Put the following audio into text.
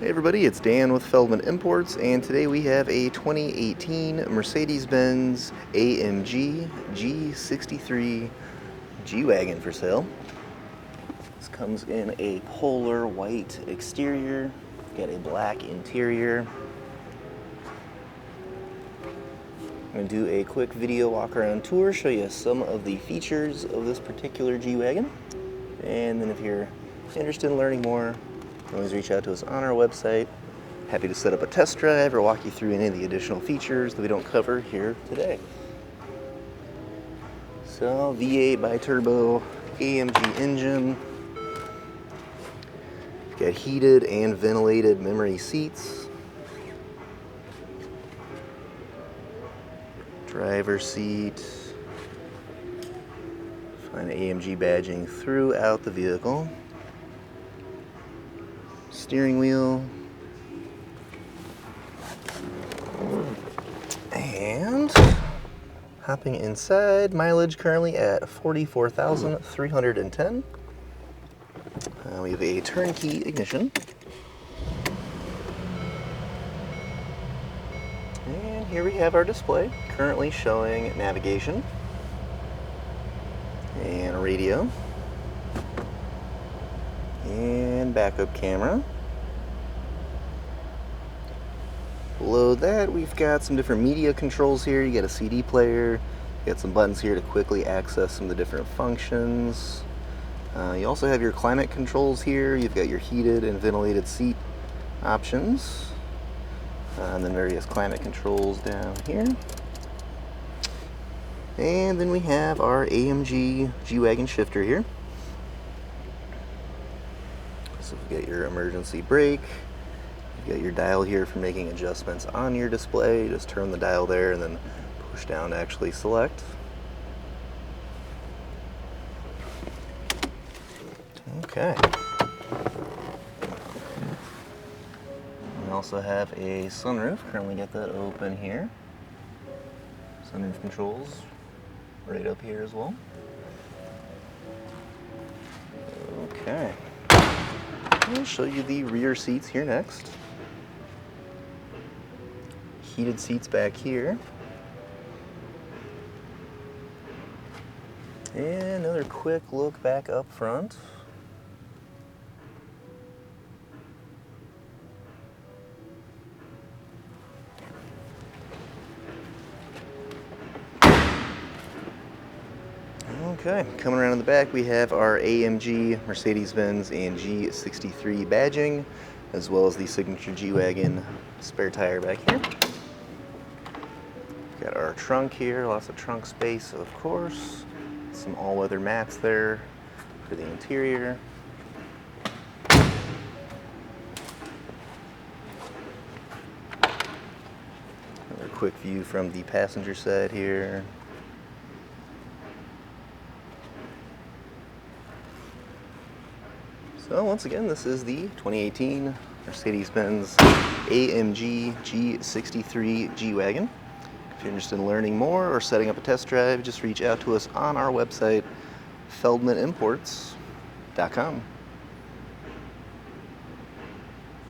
Hey everybody, it's Dan with Feldmann Imports, and today we have a 2018 Mercedes-Benz AMG G63 G-Wagon for sale. This comes in a polar white exterior, got a black interior. I'm going to do a quick video walk around tour, show you some of the features of this particular G-Wagon, and then if you're interested in learning more, you can always reach out to us on our website. Happy to set up a test drive or walk you through any of the additional features that we don't cover here today. So, V8 bi-turbo AMG engine. Got heated and ventilated memory seats. Driver's seat. Find AMG badging throughout the vehicle. Steering wheel, and hopping inside, mileage currently at 44,310. We have a turnkey ignition, and here we have our display currently showing navigation and radio and backup camera. Below that, we've got some different media controls here. You got a CD player, you got some buttons here to quickly access some of the different functions. You also have your climate controls here. You've got your heated and ventilated seat options, and then various climate controls down here. And then we have our AMG G-Wagon shifter here. So we've got your emergency brake. You've got your dial here for making adjustments on your display. Just turn the dial there and then push down to actually select. Okay. We also have a sunroof. Currently got that open here. Sunroof controls right up here as well. Okay. I'll show you the rear seats here next. Heated seats back here. And another quick look back up front. Okay, coming around in the back, we have our AMG Mercedes-Benz AMG G63 badging, as well as the signature G-Wagon spare tire back here. Got our trunk here, lots of trunk space, of course. Some all-weather mats there for the interior. Another quick view from the passenger side here. So once again, this is the 2018 Mercedes-Benz AMG G63 G-Wagon. If you're interested in learning more or setting up a test drive, just reach out to us on our website, feldmanimports.com.